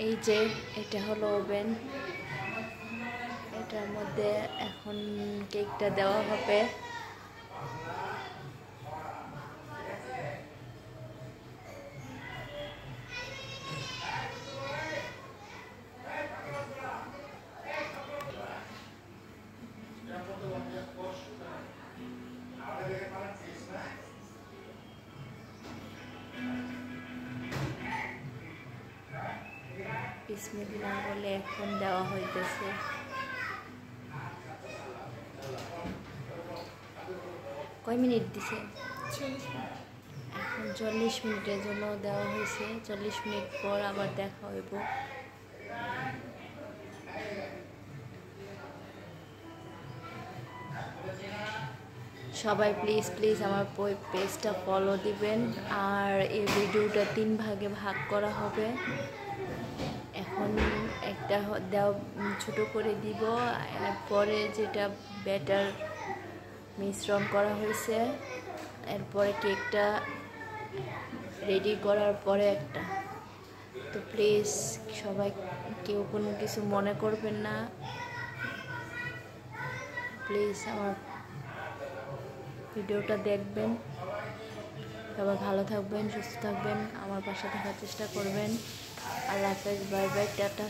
এই যে এটা হলো ওভেন, এটার মধ্যে এখন কেকটা দেওয়া হবে। বিসমিল্লাহ বলে এখন দেওয়া হইতেছে। কয় মিনিট দিছে? এখন 40 মিনিটের জন্য দেওয়া হয়েছে। 40 মিনিট পর আবার দেখা হইব। সবাই প্লিজ প্লিজ আমার পেজটা ফলো দিবেন। আর এই ভিডিওটা 3 ভাগে ভাগ করা হবে। এখন একটা ছোট করে দিব, এরপরে যেটা ব্যাটার মিশ্রণ করা হয়েছে, এরপরে কেকটা রেডি করার পরে একটা। তো প্লিজ সবাই কেউ কোনো কিছু মনে করবেন না, প্লিজ আমার ভিডিওটা দেখবেন। সবাই ভালো থাকবেন, সুস্থ থাকবেন, আমার পাশে থাকার চেষ্টা করবেন। আল্লাহ হাফেজ, বাই বাই, টাটা।